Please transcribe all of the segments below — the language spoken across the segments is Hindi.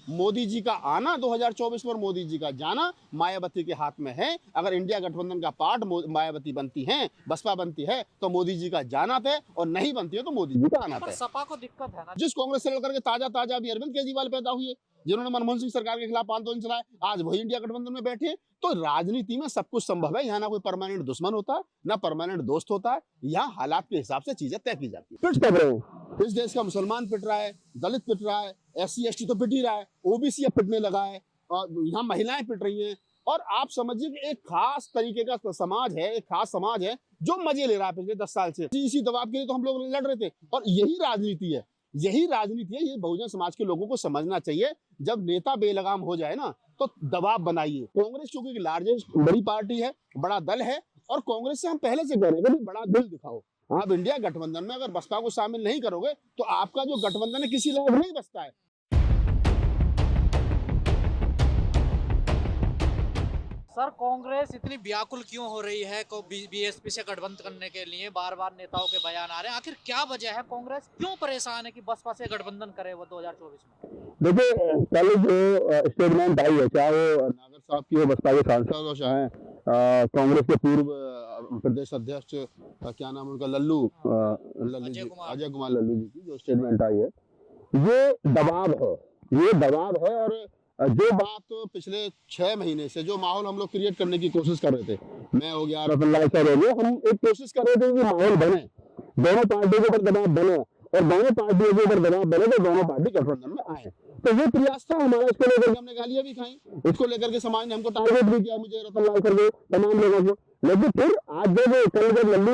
मोदी जी का आना 2024 में और मोदी जी का जाना मायावती के हाथ में है। अगर इंडिया गठबंधन का पार्ट मायावती बनती है, बसपा बनती है, तो मोदी जी का जाना तय, और नहीं बनती है तो मोदी जी का आना पर तय। सपा को दिक्कत है ना। जिस कांग्रेस से लड़कर के ताजा अभी अरविंद केजरीवाल पैदा हुए, जिन्होंने मनमोहन सिंह सरकार के खिलाफ आंदोलन चलाए, आज वही इंडिया गठबंधन में बैठे। तो राजनीति में सब कुछ संभव है। यहाँ ना कोई परमानेंट दुश्मन होता है, ना परमानेंट दोस्त होता है। यहाँ हालात के हिसाब से चीजें तय की जाती है। पिट कर रहे हैं, इस देश का मुसलमान पिट रहा है, दलित पिट रहा है, SC ST तो पिट ही रहा है, OBC अब पिटने लगा है, और यहाँ महिलाएं पिट रही हैं। और आप समझिए कि एक खास तरीके का समाज है, एक खास समाज है जो मजे ले रहा है पिछले 10 साल से। इसी दबाव के लिए तो हम लोग लड़ रहे थे, और यही राजनीति है, यही राजनीति है। ये बहुजन समाज के लोगों को समझना चाहिए। जब नेता बेलगाम हो जाए ना, तो दबाव बनाइए। कांग्रेस चूंकि लार्जेस्ट बड़ी पार्टी है, बड़ा दल है, और कांग्रेस से हम पहले से कह रहे हैं कि बड़ा दिल दिखाओ। आप इंडिया गठबंधन में अगर बसपा को शामिल नहीं करोगे तो आपका जो गठबंधन है किसी लायक नहीं बचता है। सर, कांग्रेस इतनी व्याकुल क्यों हो रही है को BSP से गठबंधन करने के लिए? बार बार नेताओं के बयान आ रहे हैं, आखिर क्या वजह है? कांग्रेस क्यों परेशान है कि बसपा से गठबंधन करे वो 2024 में? देखिए, कल जो स्टेटमेंट आई है, चाहे वो नागर साहब की हो, बसपा के सांसद हो, चाहे कांग्रेस के पूर्व प्रदेश अध्यक्ष क्या नाम उनका, अजय कुमार लल्लू जी की जो स्टेटमेंट आई है, ये दबाव है, ये दबाव है। और जो बात पिछले 6 महीने से जो माहौल हम लोग क्रिएट करने की कोशिश कर रहे थे, मैं हो गया, रतन लाल सर हो गया, हम एक कोशिश कर रहे थे कि माहौल बने, दोनों पार्टियों के ऊपर दबाव बने, और दोनों पार्टियों के ऊपर दबाव बने तो दोनों पार्टी गठबंधन में आए। तो ये प्रयास था हमारा। इसको लेकर के हमने गालियां भी खाई, इसको लेकर के समाज ने हमको टारगेट भी किया, मुझे, रतन लाल सर को, तमाम लोगों को। लेकिन फिर आज जब लल्लू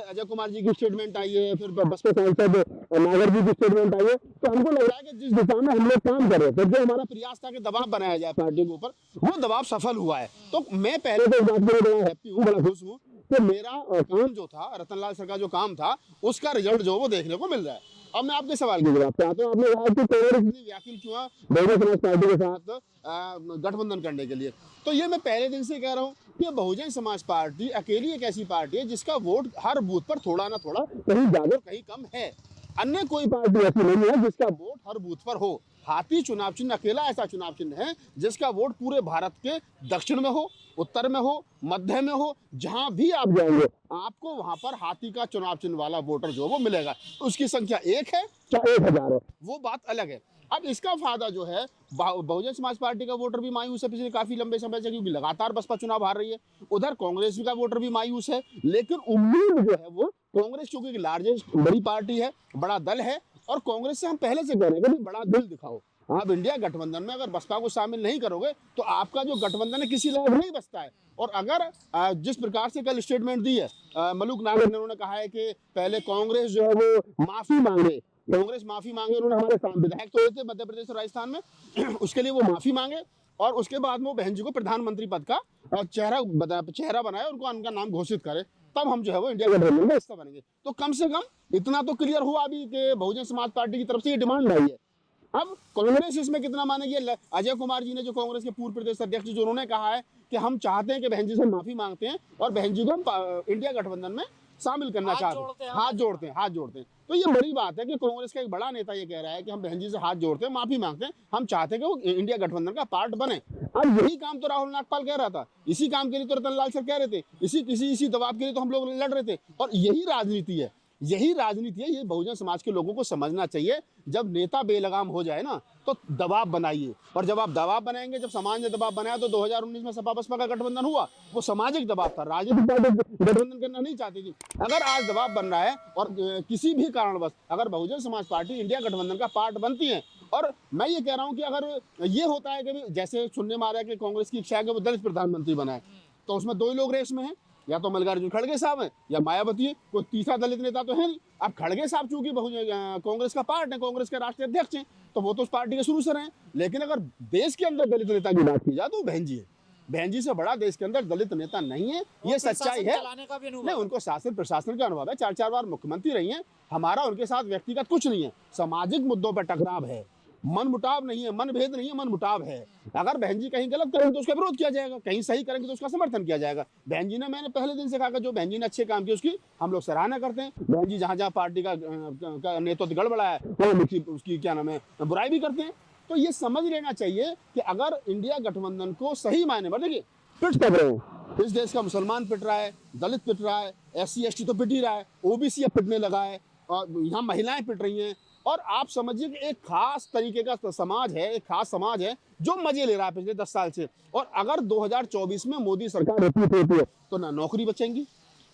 अजय कुमार जी की स्टेटमेंट आई है, फिर बसपा सांसद नागर जी की स्टेटमेंट आई है, तो हमको लग रहा है कि जिस दिशा में हम लोग काम कर रहे थे, जो हमारा प्रयास था कि दबाव बनाया जाए पार्टी के ऊपर, वो दबाव सफल हुआ है। तो मैं पहले तो इस बात के लिए बड़ा हैप्पी हूँ, बड़ा खुश हूँ कि मेरा काम जो था, रतन लाल सर का जो काम था, उसका रिजल्ट जो वो देखने को मिल रहा है। अब मैं आपके सवाल के जवाब चाहता हूँ। आपने कहा कि कांग्रेस इतनी व्याकुल क्यों है बहुजन समाज पार्टी के साथ गठबंधन करने के लिए, तो ये मैं पहले दिन से कह रहा हूँ कि बहुजन समाज पार्टी अकेली एक ऐसी पार्टी है जिसका वोट हर बूथ पर थोड़ा ना थोड़ा, कहीं ज्यादा कहीं कम है। अन्य कोई पार्टी ऐसी नहीं है जिसका वोट हर बूथ पर हो। हाथी चुनाव चिन्ह अकेला ऐसा चुनाव चिन्ह है जिसका वोट पूरे भारत के दक्षिण में हो, उत्तर में हो, मध्य में हो, जहां भी आप जाएंगे आपको वहां पर हाथी का चुनाव चिन्ह वाला वोटर जो वो मिलेगा। तो उसकी संख्या 1 है चाहे 1000 है, वो बात अलग है। अब इसका फायदा जो है, बहुजन समाज पार्टी का वोटर भी मायूस है पिछले काफी लंबे समय से, क्योंकि लगातार बसपा चुनाव हार रही है। उधर कांग्रेस का वोटर भी मायूस है, लेकिन उम्मीद जो है वो, कांग्रेस चूंकि लार्जेस्ट बड़ी पार्टी है, बड़ा दल है, और कांग्रेस से हम पहले से कह रहे हैं कि बड़ा दिल दिखाओ। आप इंडिया गठबंधन में अगर बसपा को शामिल नहीं करोगे तो आपका जो गठबंधन है किसी लायक नहीं बचता है। और अगर जिस प्रकार से कल स्टेटमेंट दी है मलूक नागर ने, उन्होंने कहा है कि पहले कांग्रेस जो है वो माफी मांगे, कांग्रेस माफी मांगे। उन्होंने हमारे विधायक तोड़े थे मध्य प्रदेश और राजस्थान में उसके लिए वो माफी मांगे, और उसके बाद में वो बहन जी को प्रधानमंत्री पद का चेहरा बनाए, उनको उनका नाम घोषित करे, तब हम जो है वो इंडिया गठबंधन का हिस्सा बनेंगे। तो कम से कम इतना तो क्लियर हुआ अभी कि बहुजन समाज पार्टी की तरफ से ये डिमांड आई है। अब कांग्रेस इसमें कितना मानेगी? अजय कुमार जी ने, जो कांग्रेस के पूर्व प्रदेश अध्यक्ष, जो उन्होंने कहा है कि हम चाहते हैं कि बहन जी से माफी मांगते हैं और बहन जी को हम इंडिया गठबंधन में शामिल करना चाहते हैं, हाथ जोड़ते हैं। तो ये बड़ी बात है कि कांग्रेस का एक बड़ा नेता ये कह रहा है कि हम बहन जी से हाथ जोड़ते हैं, माफी मांगते हैं, हम चाहते हैं कि वो इंडिया गठबंधन का पार्ट बने। अब यही काम तो राहुल नागपाल कह रहा था, इसी काम के लिए तो रतन लाल सर कह रहे थे, इसी दबाव के लिए तो हम लोग लड़ रहे थे। और यही राजनीति है, यही राजनीति है। ये बहुजन समाज के लोगों को समझना चाहिए। जब नेता बेलगाम हो जाए ना, तो दबाव बनाइए, और जब आप दबाव बनाएंगे, जब समाज ने दबाव बनाया तो 2019 में सपा बसपा का गठबंधन हुआ, वो सामाजिक दबाव था, राजनीतिक पार्टी गठबंधन करना नहीं चाहती थी। अगर आज दबाव बन रहा है और किसी भी कारणवश अगर बहुजन समाज पार्टी इंडिया गठबंधन का पार्ट बनती है, और मैं ये कह रहा हूँ कि अगर ये होता है कि जैसे सुनने में आ रहा है कि कांग्रेस की इच्छा है कि वो दलित प्रधानमंत्री बनाए, तो उसमें 2 ही लोग रेस में हैं, या तो मल्लिकार्जुन खड़गे साहब हैं या मायावती है, कोई तीसरा दलित नेता तो है नहीं। अब खड़गे साहब चूंकि कांग्रेस का पार्ट है, कांग्रेस के राष्ट्रीय अध्यक्ष हैं, तो वो तो उस पार्टी के शुरू से रहे। लेकिन अगर देश के अंदर दलित नेता की बात की जाए तो बहन जी है। बहन जी से बड़ा देश के अंदर दलित नेता नहीं है, ये सच्चाई है। नहीं, उनको शासन प्रशासन का अनुभव है, 4 बार मुख्यमंत्री रही हैं। हमारा उनके साथ व्यक्तिगत कुछ नहीं है, सामाजिक मुद्दों पर टकराव है, मन मुटाव नहीं है, मन भेद नहीं है, मन मुटाव है। अगर बहन जी कहीं गलत करेंगे तो उसका विरोध किया जाएगा, कहीं सही करेंगे तो उसका समर्थन किया जाएगा। बहन जी ने, मैंने पहले दिन से कहा कि जो बहन जी ने अच्छे काम किए उसकी हम लोग सराहना करते हैं। बहन जी जहां जहां पार्टी का नेतृत्व गड़बड़ा है वो उसकी क्या नाम है बुराई भी करते हैं। तो ये समझ लेना चाहिए कि अगर इंडिया गठबंधन को सही मायने में, देखिए पिट कर रहे हो, इस देश का मुसलमान पिट रहा है, दलित पिट रहा है, SC ST तो पिट ही रहा है, OBC अब पिटने लगा है, और यहाँ महिलाएं पिट रही हैं, और आप समझिए कि एक खास तरीके का समाज है, एक खास समाज है जो मजे ले रहा है पिछले 10 साल से। और अगर 2024 में मोदी सरकार रिपीट होती है तो ना नौकरी बचेंगी,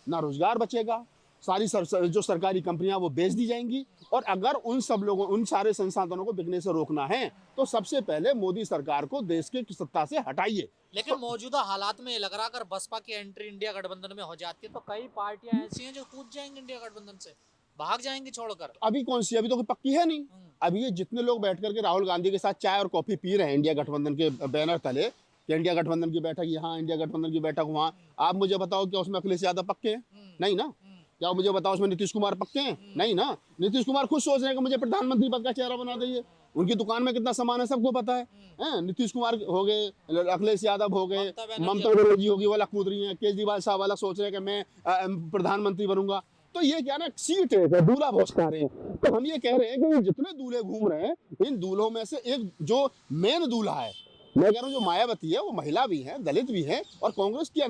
ना रोजगार बचेगा, सारी जो सरकारी कंपनियां वो बेच दी जाएंगी। और अगर उन सब लोगों, उन सारे संसाधनों को बिकने से रोकना है तो सबसे पहले मोदी सरकार को देश की सत्ता से हटाइए। लेकिन मौजूदा हालात में ये लग रहा है अगर बसपा की एंट्री इंडिया गठबंधन में हो जाती है तो कई पार्टियां ऐसी हैं जो कूद जाएंगी इंडिया गठबंधन से, भाग जाएंगी छोड़कर। अभी कौन सी, अभी तो कोई पक्की है नहीं। अभी ये जितने लोग बैठ करके राहुल गांधी के साथ चाय और कॉफी पी रहे हैं इंडिया गठबंधन के बैनर तले, कि इंडिया गठबंधन की बैठक यहाँ, इंडिया गठबंधन की बैठक वहाँ, आप मुझे बताओ क्या उसमें अखिलेश यादव पक्के हैं? नहीं ना। क्या मुझे बताओ उसमें नीतीश कुमार पक्के हैं? नहीं ना। नीतीश कुमार खुद सोच रहे हैं कि मुझे प्रधानमंत्री पद का चेहरा बना दीजिए। उनकी दुकान में कितना सामान है सबको पता है। नीतीश कुमार हो गए, अखिलेश यादव हो गए, ममता बनर्जी होगी, वाला कूद रही है, केजरीवाल साहब वाला सोच रहे हैं कि मैं प्रधानमंत्री बनूंगा। तो ये क्या ना, सीट है, दूल्हा भोसका रहे हैं। तो हम ये कह रहे हैं कि जितने दूल्हे घूम रहे हैं, इन दूल्हों में से एक जो मेन दूल्हा है, मैं कह रहा हूँ जो मायावती है, वो महिला भी है, दलित भी है, और कांग्रेस की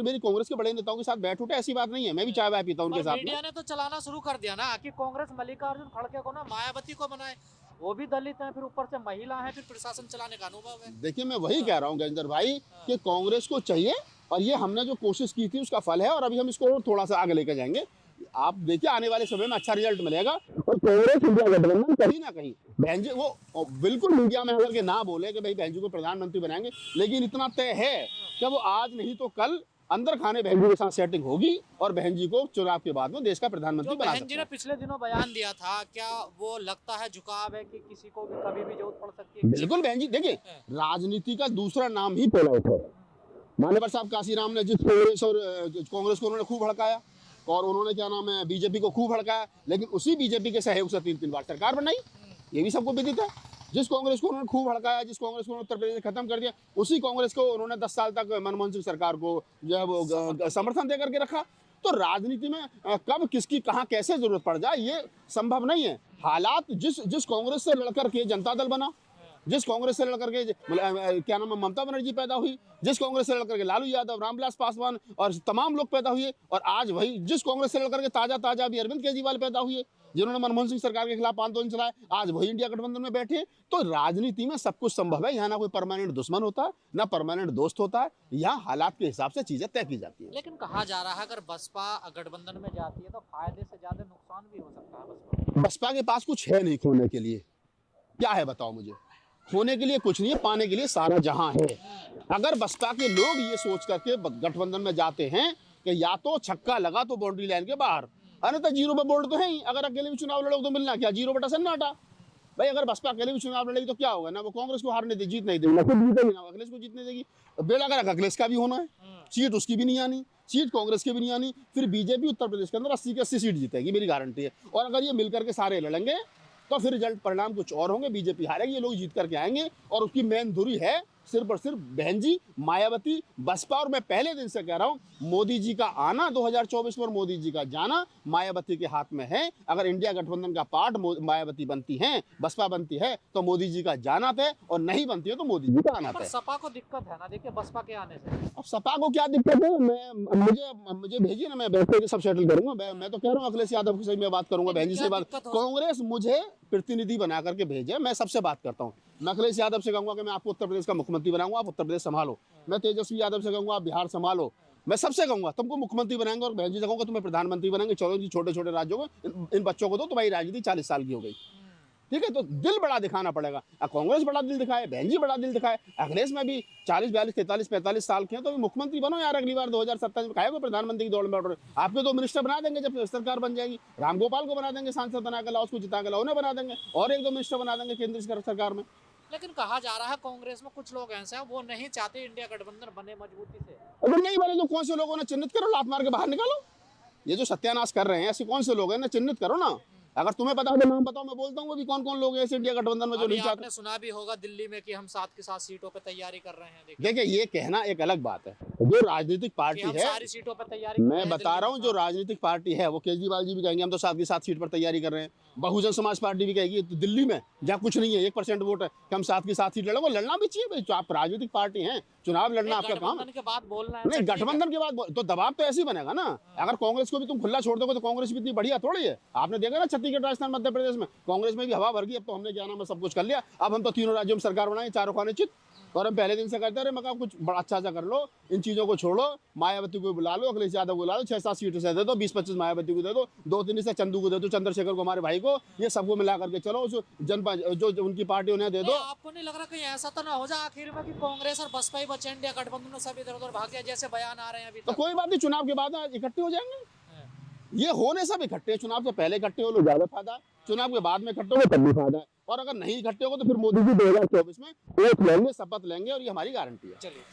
मेरी कांग्रेस के बड़े नेताओं के साथ बैठ उठे, ऐसी बात नहीं है। मैं भी चाय वाय पीता हूँ उनके साथ। मीडिया ने तो चलाना शुरू कर दिया ना कि कांग्रेस मल्लिकार्जुन खड़गे को ना मायावती को बनाए, वो भी दलित है, फिर ऊपर से महिला है, फिर प्रशासन चलाने का अनुभव है। देखिए मैं वही कह रहा हूँ गजेंद्र भाई कि कांग्रेस को चाहिए, और ये हमने जो कोशिश की थी उसका फल है, और अभी हम इसको थोड़ा सा आगे लेकर जाएंगे। आप देखिए आने वाले समय में अच्छा रिजल्ट मिलेगा, और कांग्रेस इंडिया गठबंधन कहीं ना कहीं बहन जी वो बिल्कुल मीडिया में अगर के ना बोले कि भाई बहन जी को प्रधानमंत्री बनाएंगे, लेकिन इतना तय है कि वो आज नहीं तो कल अंदर खाने बहन जी के साथ सेटिंग होगी, और बहन जी को चुनाव के बाद में देश का प्रधानमंत्री बना सकते हैं। बहन जी ने पिछले दिनों बयान दिया था, क्या वो लगता है झुकाव है कि किसी को भी कभी भी जरूरत पड़ सकती है? बिल्कुल बहन जी, देखिए राजनीति का दूसरा नाम ही पोल आउट है। मान्यवर साहब काशीराम ने जिस कांग्रेस को उन्होंने खूब भड़काया, और उन्होंने क्या नाम है बीजेपी को खूब भड़काया, लेकिन उसी बीजेपी के सहयोग से 3-3 बार सरकार बनाई, ये भी सबको विदित है। जिस कांग्रेस को उन्होंने खूब भड़काया, जिस कांग्रेस को उत्तर प्रदेश खत्म कर दिया, उसी कांग्रेस को उन्होंने 10 साल तक मनमोहन सिंह सरकार को जो है वो समर्थन दे करके रखा। तो राजनीति में कब किसकी कहाँ कैसे जरूरत पड़ जाए ये संभव नहीं है। हालात जिस कांग्रेस से लड़कर के जनता दल बना, जिस कांग्रेस से लड़कर के क्या नाम है ममता बनर्जी पैदा हुई, जिस कांग्रेस से लड़कर के लालू यादव, रामविलास पासवान और तमाम लोग पैदा हुए, और आज वही जिस कांग्रेस से लड़कर के ताजा अभी अरविंद केजरीवाल पैदा हुए, जिन्होंने मनमोहन सिंह सरकार के खिलाफ आंदोलन चलाए, आज वही इंडिया गठबंधन में बैठे। तो राजनीति में सब कुछ संभव है। यहाँ ना कोई परमानेंट दुश्मन होता है, ना परमानेंट दोस्त होता है। यहाँ हालात के हिसाब से चीजें तय की जाती है। लेकिन कहा जा रहा है अगर बसपा गठबंधन में जाती है तो फायदे से ज्यादा नुकसान भी हो सकता है। बसपा के पास कुछ है नहीं खोने के लिए। क्या है बताओ मुझे? खोने के लिए कुछ नहीं है, पाने के लिए सारा जहां है। अगर बसपा के लोग ये सोच करके गठबंधन में जाते हैं कि या तो छक्का लगा तो बाउंड्री लाइन के बाहर, अन्यथा जीरो पे बोल्ड तो है ही। अगर अकेले भी चुनाव लड़ोगे तो मिलना क्या? 0/सन्नाटा। भाई अगर बसपा अकेले भी चुनाव लड़ेगी तो क्या होगा? ना वो कांग्रेस को हारने दे, जीत नहीं देगी, ना खुद जीतेगी, ना अखिलेश को जीतने देगी। बेड़ा अगर अखिलेश का भी होना है, सीट उसकी भी नहीं आनी, सीट कांग्रेस की भी नहीं आनी, फिर बीजेपी उत्तर प्रदेश के अंदर 80 की 80 सीट जीतेगी, मेरी गारंटी है। और अगर ये मिलकर के सारे लड़ेंगे तो फिर रिजल्ट परिणाम कुछ और होंगे, बीजेपी हारेगी, ये लोग जीत करके आएंगे। और उसकी मेन धुरी है सिर्फ और सिर्फ बहन जी, मायावती, बसपा। और मैं पहले दिन से कह रहा हूं, मोदी जी का आना 2024 में और मोदी जी का जाना मायावती के हाथ में है। अगर इंडिया गठबंधन का पार्ट मायावती बनती है, बसपा बनती है, तो मोदी जी का जाना तय, और नहीं बनती है तो मोदी जी का आना तय। सपा को दिक्कत है ना, देखिए बसपा के आने से। अब सपा को क्या दिक्कत है? मुझे भेजिए ना, मैं बैठ के सब सेटल करूंगा। मैं तो कह रहा हूँ अखिलेश यादव से मैं बात करूंगा, बहन जी से बात। कांग्रेस मुझे प्रतिनिधि बना करके भेजे, मैं सबसे बात करता हूँ। मैं अखिलेश यादव से कहूंगा कि मैं आपको उत्तर प्रदेश का मुख्यमंत्री बनाऊंगा, आप उत्तर प्रदेश संभालो। मैं तेजस्वी यादव से कहूंगा आप बिहार संभालो। मैं सबसे कहूंगा तुमको मुख्यमंत्री बनाएंगे, और बहन जी से कहूंगा तुम्हें प्रधानमंत्री बनाएंगे। चलो जी, छोटे छोटे राज्यों को इन बच्चों को दो, तुम्हारी राजनीति 40 साल की हो गई। ठीक है, तो दिल बड़ा दिखाना पड़ेगा। कांग्रेस बड़ा दिल दिखाए, बहन जी बड़ा दिल दिखाए। अखिलेश में भी 40, 42, 43, 45 साल के हैं, तो भी मुख्यमंत्री बनो यार। अगली बार 2027 में खाएगा प्रधानमंत्री की दौड़ में। आपके 2 मिनिस्टर बना देंगे जब सरकार बन जाएगी। रामगोपाल को बना देंगे सांसद बना कर, लाओ उसको जिता कर लाओ, उन्हें बना देंगे, और 1-2 मिनिस्टर बना देंगे केंद्रीय सरकार में। लेकिन कहा जा रहा है कांग्रेस में कुछ लोग ऐसे हैं वो नहीं चाहते इंडिया गठबंधन बने मजबूती से। अगर नहीं बने तो कौन से लोगों ने चिन्हित करो, लात मार के बाहर निकालो। ये जो सत्यानाश कर रहे हैं ऐसे कौन से लोग हैं ना, चिन्हित करो ना। अगर तुम्हें पता हो तो नाम बताओ, मैं बोलता हूँ अभी कौन कौन लोग हैं इस इंडिया गठबंधन में जो अभी नहीं चाहते। आपने सुना भी होगा दिल्ली में कि हम 7 की 7 सीटों पे तैयारी कर रहे हैं। देखिए देखिए ये कहना एक अलग बात है, जो राजनीतिक कि पार्टी हम है, सारी सीटों पे तैयारी कर रहे मैं हैं बता दिल्ली रहा में। हूँ जो राजनीतिक पार्टी है वो केजरीवाल जी भी कहेंगे हम तो 7 की 7 सीट पर तैयारी कर रहे हैं, बहुजन समाज पार्टी भी कहेगी तो दिल्ली में जहाँ कुछ नहीं है 1% वोट है कि हम 7 की 7 सीट लड़ेंगे, लड़ना भी चाहिए भाई, तो आप राजनीतिक पार्टी हैं, चुनाव लड़ना आपका काम है। गठबंधन के बाद बोलना है नहीं सर, ठीक है। गठबंधन के बाद तो दबाव तो ऐसे ही बनेगा ना, अगर कांग्रेस को भी तुम खुला छोड़ दोगे तो कांग्रेस भी इतनी बढ़िया थोड़ी है। आपने देखा ना छत्तीसगढ़, राजस्थान, मध्य प्रदेश में कांग्रेस में भी हवा भर गई, अब तो हमने क्या नाम है सब कुछ कर लिया, अब हम तो तीनों राज्यों में सरकार बनाए, चारों खाने चित, और हम पहले दिन से कहते रहे मगर कुछ बड़ा अच्छा कर लो, इन चीजों को छोड़ो, मायावती को बुला लो, अखिलेश यादव को बुला लो, 6-7 सीटों से दे दो, 20-25 मायावती को दे दो, 2-3 से चंदू को दे दो, चंद्रशेखर को हमारे भाई को, ये सबको मिला करके चलो, उस जनपद जो उनकी पार्टी उन्हें दे दो। आपको नहीं लग रहा कहीं ऐसा तो ना हो जाए आखिर में कि कांग्रेस और बसपा ही बचे, इंडिया गठबंधन में सब इधर उधर भाग गया, जैसे बयान आ रहे हैं अभी तो तक? कोई बात नहीं, चुनाव के बाद इकट्ठे हो जाएंगे, ये होने सब इकट्ठे, चुनाव से पहले इकट्ठे हो लो ज्यादा फायदा, चुनाव के बाद में इकट्ठे हो तब भी फायदा है, और अगर नहीं इकट्ठे हो तो फिर मोदी जी 2024 में वोट लेंगे, शपथ लेंगे, और ये हमारी गारंटी है। चलिए।